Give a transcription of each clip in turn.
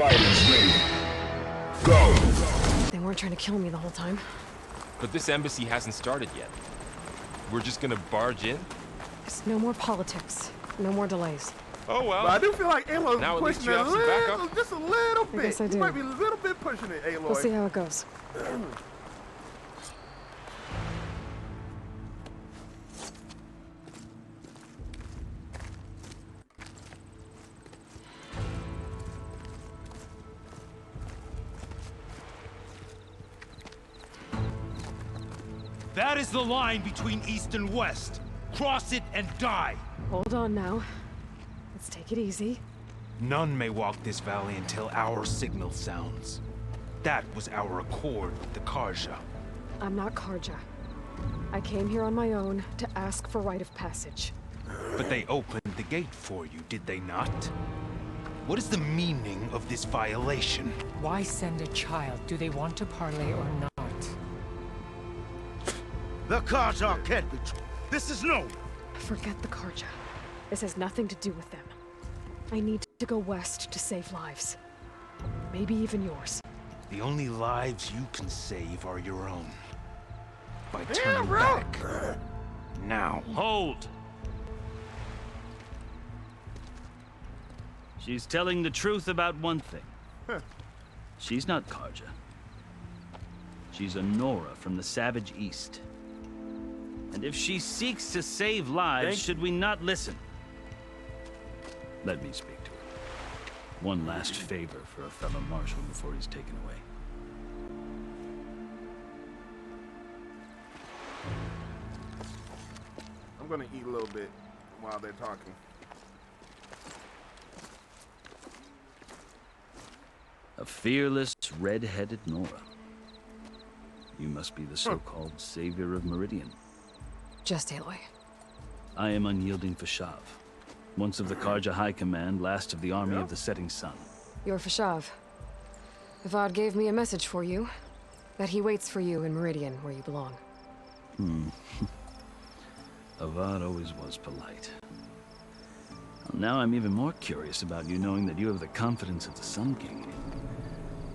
Fighters ready. Go! They weren't trying to kill me the whole time. But this embassy hasn't started yet. We're just gonna barge in? There's no more politics. No more delays. Oh well. But I do feel like Aloy's Now at least pushing you it a have some little, backup. just a little bit. guess I You do. might be a little bit pushing it, Aloy. We'll see how it goes. That is the line between East and West. Cross it and die. Hold on now. Let's take it easy. None may walk this valley until our signal sounds. That was our accord with the Karja. I'm not Karja. I came here on my own to ask for rite of passage. But they opened the gate for you, did they not? What is the meaning of this violation? Why send a child? Do they want to parley or not? The Karja can't be true. This is no. Forget the Karja. This has nothing to do with them. I need to go west to save lives. Maybe even yours. The only lives you can save are your own. By turning back. Now. Hold! She's telling the truth about one thing. She's not Karja. She's a Nora from the Savage East. And if she seeks to save lives, should we not listen? Let me speak to her. One last favor for a fellow marshal before he's taken away. I'm gonna eat a little bit while they're talking. A fearless, red-headed Nora. You must be the so-called savior of Meridian. Just Aloy. I am unyielding Fashav. Once of the Karja High Command, last of the Army of the Setting Sun. You're Fashav. Avad gave me a message for you. That he waits for you in Meridian, where you belong. Avad always was polite. Well, now I'm even more curious about you knowing that you have the confidence of the Sun King.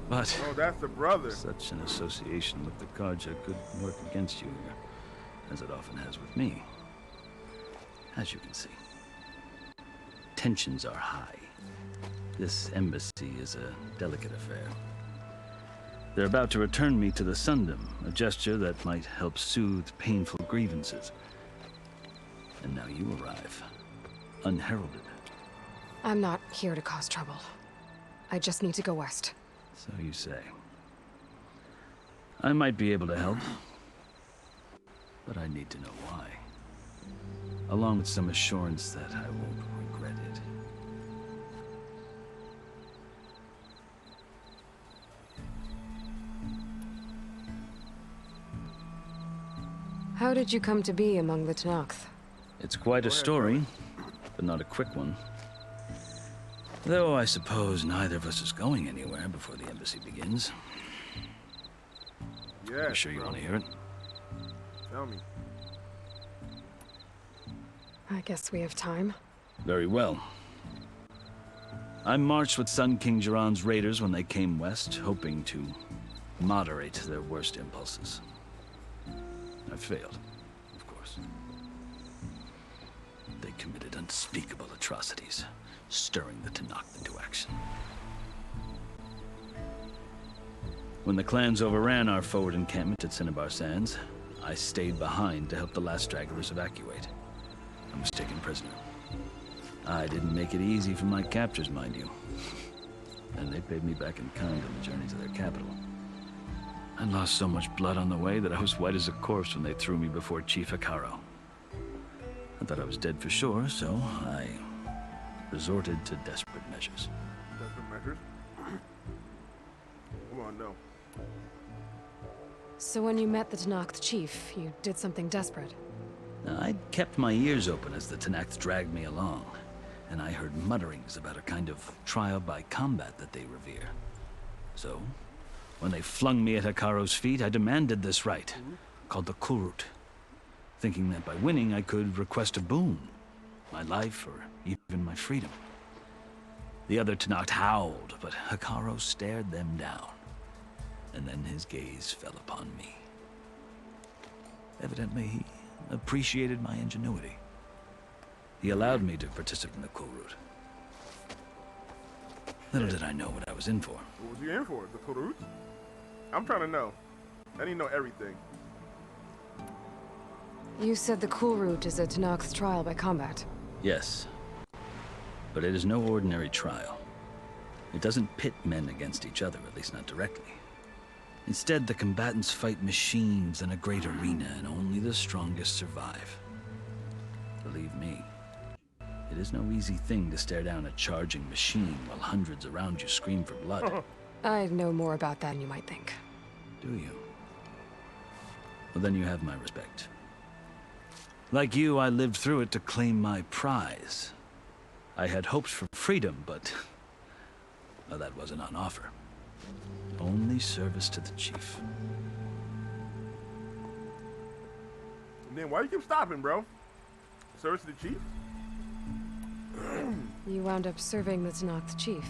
But Oh, that's the brother. such an association with the Karja could work against you here, as it often has with me. As you can see. Tensions are high. This embassy is a delicate affair. They're about to return me to the Sundom, a gesture that might help soothe painful grievances. And now you arrive, unheralded. I'm not here to cause trouble. I just need to go west. So you say. I might be able to help, but I need to know why. Along with some assurance that I won't regret it. How did you come to be among the Tenakth? It's quite a story, but not a quick one. Though I suppose neither of us is going anywhere before the embassy begins. Yeah. You sure you want to hear it? Tell me. I guess we have time. Very well. I marched with Sun King Jiran's raiders when they came west, hoping to moderate their worst impulses. I failed, of course. They committed unspeakable atrocities, stirring the Tenakth into action. When the clans overran our forward encampment at Cinnabar Sands, I stayed behind to help the last stragglers evacuate. I was taken prisoner. I didn't make it easy for my captors, mind you. And they paid me back in kind on the journey to their capital. I lost so much blood on the way that I was white as a corpse when they threw me before Chief Hekaro. I thought I was dead for sure, so I resorted to desperate measures. Desperate measures? Come on, no. So when you met the Tenakth chief, you did something desperate. I'd kept my ears open as the Tenakth dragged me along, and I heard mutterings about a kind of trial by combat that they revere. So, when they flung me at Hekaro's feet, I demanded this rite, called the Kurut, thinking that by winning I could request a boon, my life or even my freedom. The other Tanakh howled, but Hikaru stared them down. And then his gaze fell upon me. Evidently, he appreciated my ingenuity. He allowed me to participate in the cool route. Little did I know what I was in for. What was you in for? The Kurut? I'm trying to know. I need to know everything. You said the cool route is a Tanakh's trial by combat. Yes. But it is no ordinary trial. It doesn't pit men against each other, at least not directly. Instead, the combatants fight machines in a great arena, and only the strongest survive. Believe me, it is no easy thing to stare down a charging machine while hundreds around you scream for blood. I know more about that than you might think. Do you? Well, then you have my respect. Like you, I lived through it to claim my prize. I had hopes for freedom, but well, that wasn't on offer. Only service to the chief. And then why you keep stopping, bro? Service to the chief? You wound up serving the Tanakh's chief.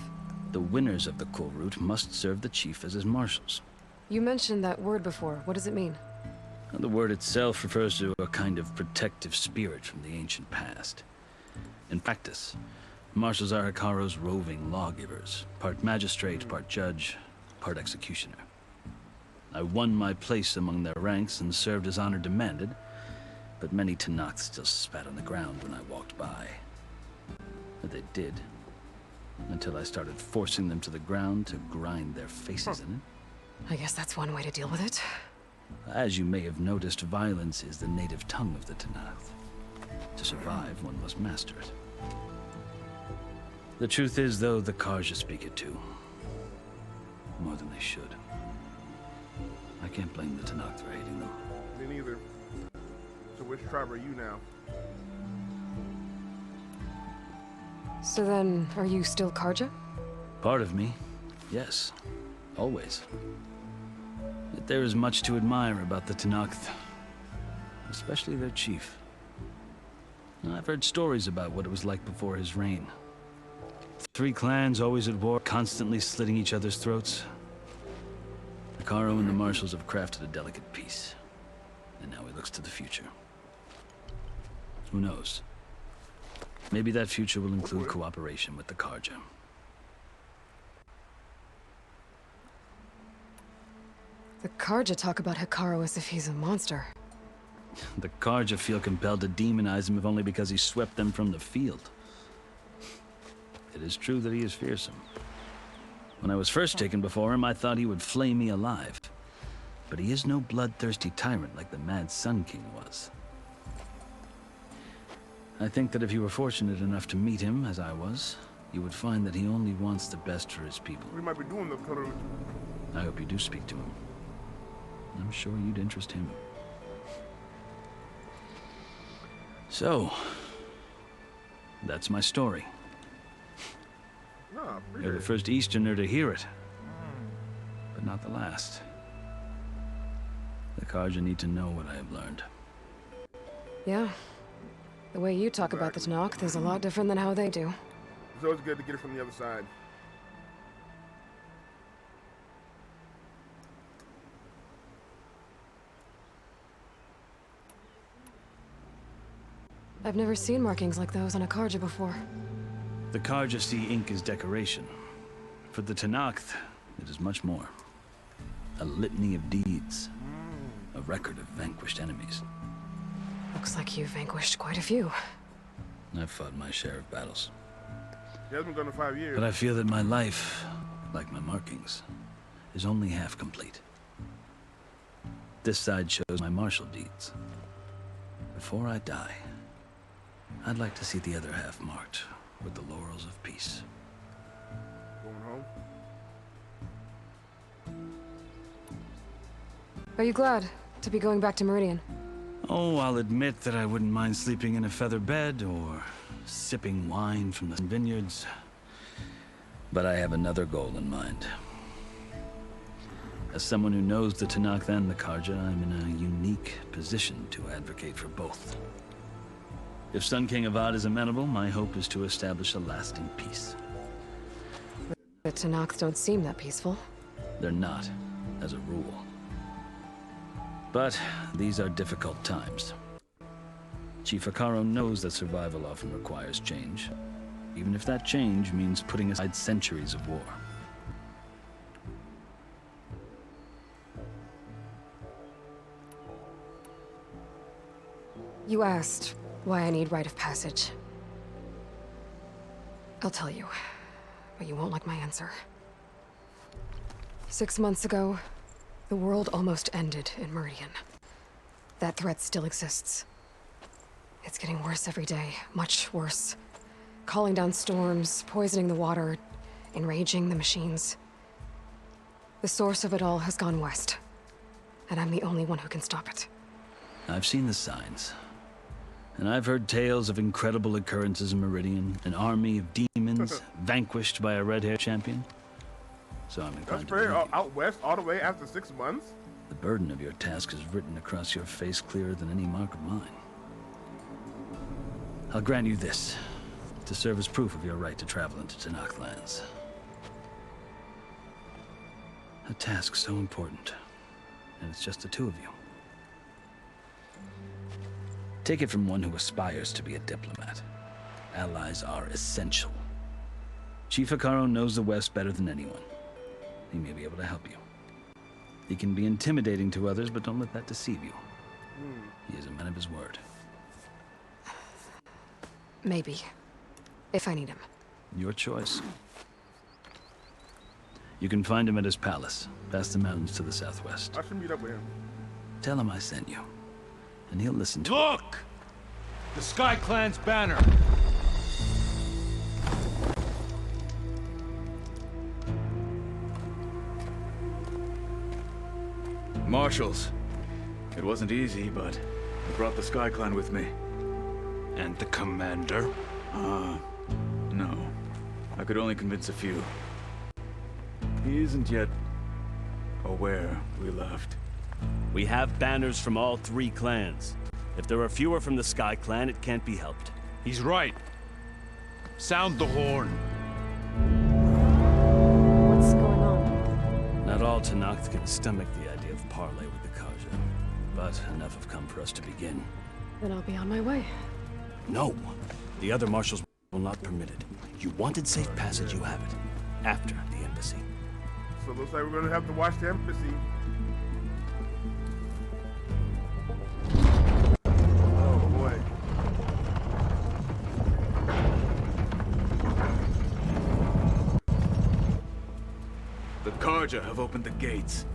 The winners of the cool route must serve the chief as his marshals. You mentioned that word before. What does it mean? The word itself refers to a kind of protective spirit from the ancient past. In practice, marshals are Hikaru's roving lawgivers, part magistrate, part judge, part executioner. I won my place among their ranks and served as honor demanded, but many Tanakhs still spat on the ground when I walked by. But they did, until I started forcing them to the ground to grind their faces in it. I guess that's one way to deal with it. As you may have noticed, violence is the native tongue of the Tanakh. To survive, one must master it. The truth is, though, the Karja speak it too. More than they should. I can't blame the Tanakh for hating them. Me neither. So which tribe are you now? So then, are you still Karja? Part of me, yes. Always. Yet there is much to admire about the Tanakh, especially their chief. I've heard stories about what it was like before his reign. 3 clans always at war, constantly slitting each other's throats. Hikaru and the marshals have crafted a delicate peace. And now he looks to the future. Who knows? Maybe that future will include cooperation with the Karja. The Karja talk about Hikaru as if he's a monster. The Karja feel compelled to demonize him if only because he swept them from the field. It is true that he is fearsome. When I was first taken before him, I thought he would flay me alive. But he is no bloodthirsty tyrant like the Mad Sun King was. I think that if you were fortunate enough to meet him, as I was, you would find that he only wants the best for his people. We might be doing the Kurut. I hope you do speak to him. I'm sure you'd interest him. So, that's my story. No, You're the first Easterner to hear it, but not the last. The Karja need to know what I have learned. Yeah. The way you talk about the Tanakh is a lot different than how they do. It's always good to get it from the other side. I've never seen markings like those on a Karja before. The Karja see ink as decoration. For the Tanakh, it is much more. A litany of deeds. A record of vanquished enemies. Looks like you've vanquished quite a few. I've fought my share of battles. He hasn't been gone in 5 years. But I feel that my life, like my markings, is only half complete. This side shows my martial deeds. Before I die, I'd like to see the other half marked with the laurels of peace. Going home? Are you glad to be going back to Meridian? Oh, I'll admit that I wouldn't mind sleeping in a feather bed or sipping wine from the vineyards. But I have another goal in mind. As someone who knows the Tanakh and the Karja, I'm in a unique position to advocate for both. If Sun King Avad is amenable, my hope is to establish a lasting peace. The Tenakth don't seem that peaceful. They're not, as a rule. But these are difficult times. Chief Akaro knows that survival often requires change, even if that change means putting aside centuries of war. You asked why I need rite of passage. I'll tell you, but you won't like my answer. 6 months ago, the world almost ended in Meridian. That threat still exists. It's getting worse every day, much worse. Calling down storms, poisoning the water, enraging the machines. The source of it all has gone west, and I'm the only one who can stop it. I've seen the signs. And I've heard tales of incredible occurrences in Meridian, an army of demons vanquished by a red-haired champion. So I'm inclined to believe you. Out west all the way after 6 months? The burden of your task is written across your face clearer than any mark of mine. I'll grant you this, to serve as proof of your right to travel into Tenakth lands. A task so important, and it's just the two of you. Take it from one who aspires to be a diplomat. Allies are essential. Chief Akaro knows the West better than anyone. He may be able to help you. He can be intimidating to others, but don't let that deceive you. He is a man of his word. Maybe. If I need him. Your choice. You can find him at his palace, past the mountains to the southwest. I should meet up with him. Tell him I sent you, and he'll listen to Look! The Sky Clan's banner! Marshals. It wasn't easy, but I brought the Sky Clan with me. And the commander? No. I could only convince a few. He isn't yet aware we left. We have banners from all 3 clans. If there are fewer from the Sky Clan, it can't be helped. He's right. Sound the horn. What's going on? Not all Tenakth can stomach the idea of parley with the Karja, but enough have come for us to begin. Then I'll be on my way. No. The other marshals will not permit it. You wanted safe passage, you have it. After the embassy. So it looks like we're gonna have to watch the embassy. Oh boy. The Karja have opened the gates.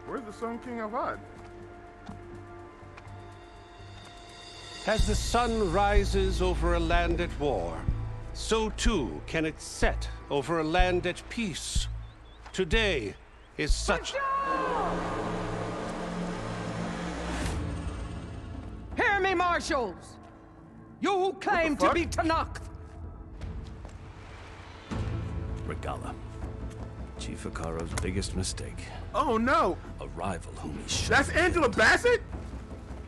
Where's the Sun King Avad? As the sun rises over a land at war, so too can it set over a land at peace. Today is such... Hear me, marshals! You who claim to be Tenakth! Regala. Chief Akaro's biggest mistake. Oh no! A rival whom he should That's Angela Bassett?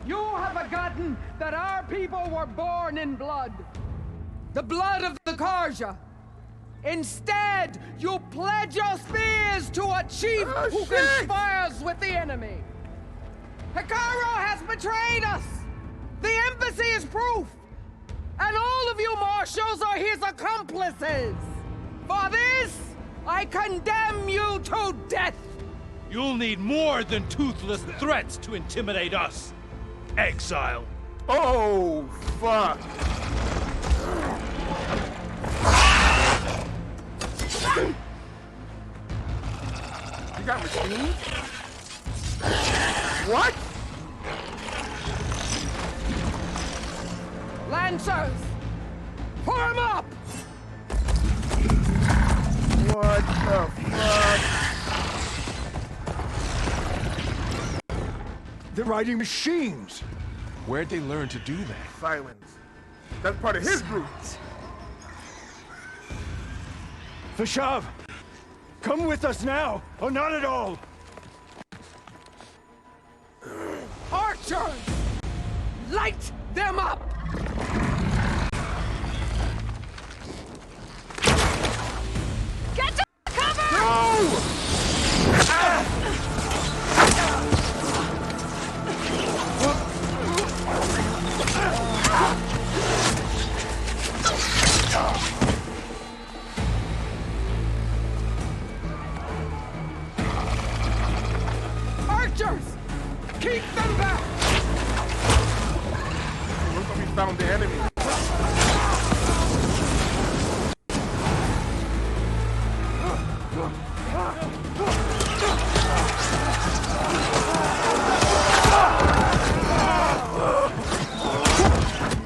You have forgotten that our people were born in blood. The blood of the Karja. Instead, you pledge your spears to a chief who conspires with the enemy. Akaro has betrayed us. The embassy is proof. And all of you marshals are his accomplices. For this, I condemn you to death. You'll need more than toothless threats to intimidate us. Exile. Oh, fuck. You got machines? What? Lancers, form up! What the fuck? They're riding machines. Where'd they learn to do that? Silence. That's part of his group. Vashav! Come with us now, or not at all! Archers! Light them up! Get to cover! No! Archers! Keep them back! Looks like we found the enemy.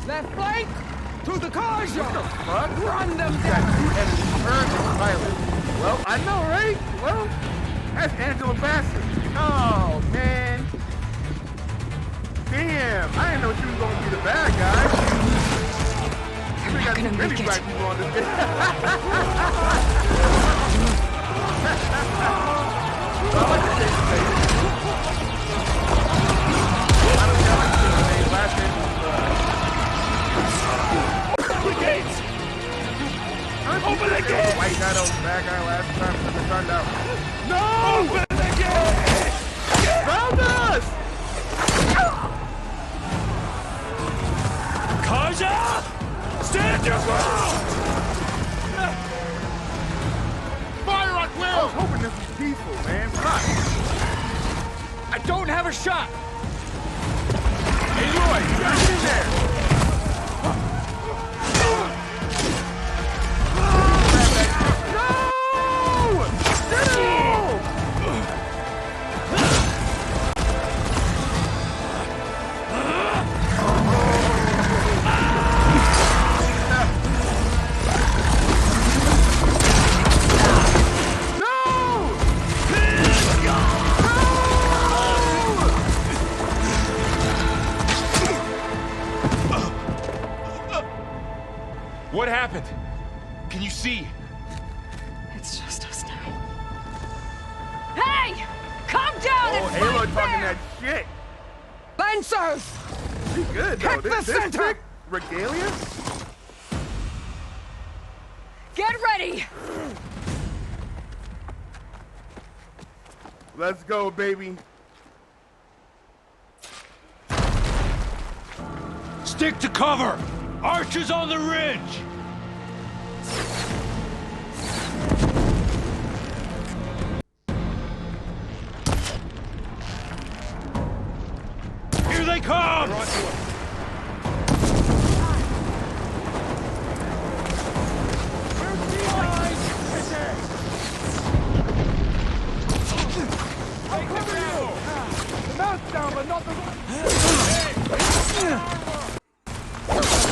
Left flank! To the Karja! Fuck? Run them Got down! two enemies turned to silence. Well, I know, right? Well, that's Angela Bassett. Oh, man. Damn, I didn't know she was going to be the bad guy. They're We not got gonna too make many it. black people on this game. I like the Jason name. I don't know like Jason's name. Last name was, The gates! Open the gate! White guy that was the bad guy last time, and it turned out. No! Open the gate! Found us! Karja! Stand your ground! Fire on Will! I was hoping this was peaceful, man. Fuck. I don't have a shot! Hey, Roy, you got in there. What happened? Can you see? It's just us now. Hey! Calm down Oh, and Aloy fight talking fair! that shit. Lancers! She good, though. Hit the This center! chick, Regalia? Get ready! Let's go, baby. Stick to cover! Archers on the ridge! Here they come!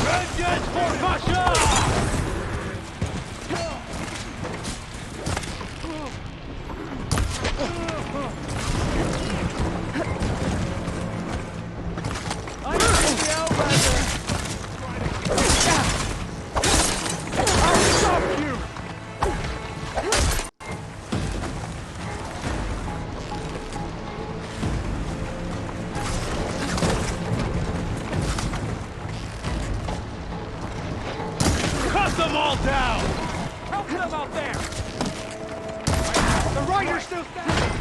Vengeance for Pasha! Cut them all down! Help them out there! The rider's still standing!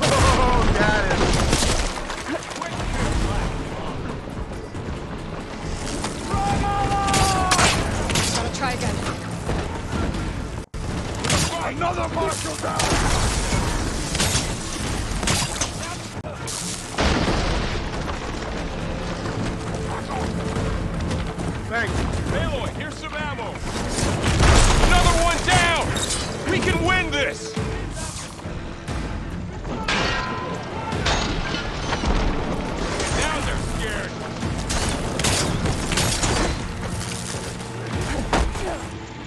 Oh, got it. Gotta try again. Another marshal down! Thanks. Aloy, here's some ammo. Another one down! We can win this! Now they're scared.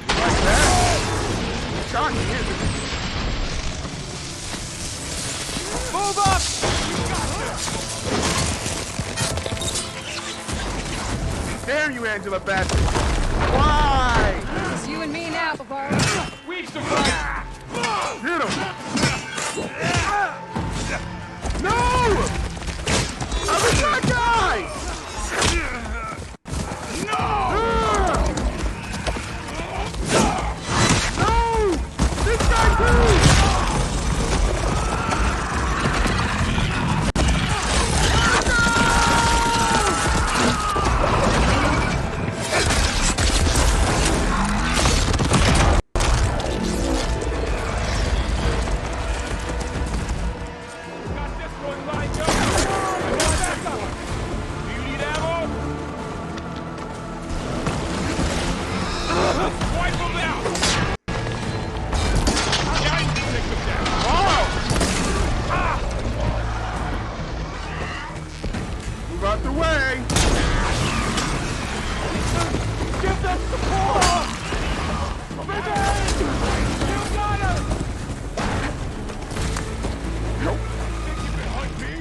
Like that? Shocking, isn't it? Move up! Damn you, Angela Bassett! Why? It's you and me now, Barbara. We've survived! Hit him! No! Other black guy! No! No! This guy too! Got this one lined up! Do you need ammo? Wipe them out! Now you can take them down! Move out the way! Give them support! Brigade! You got us! Nope. Think you can hunt me?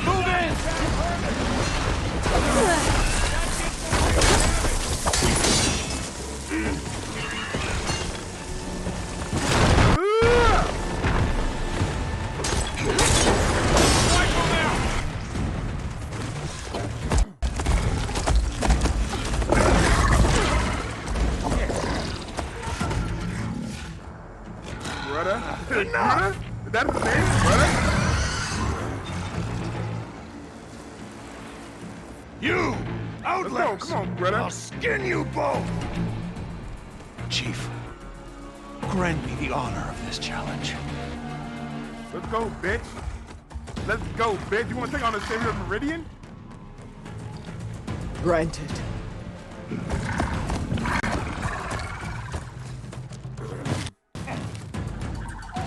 Move in! Wipe them out! Brother? Brother? Is that his name? Brother? You! Let's Outlaws! go, come on, brother. I'll skin you both! Chief, grant me the honor of this challenge. Let's go, bitch. Let's go, bitch. You want to take on the Savior of Meridian? Granted.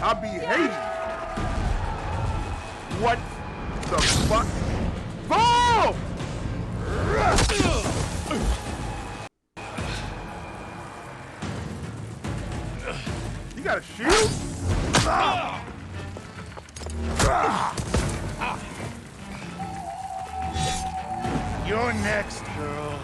I'll be hating. What the fuck? Fall! You got a shield? You're next, girl.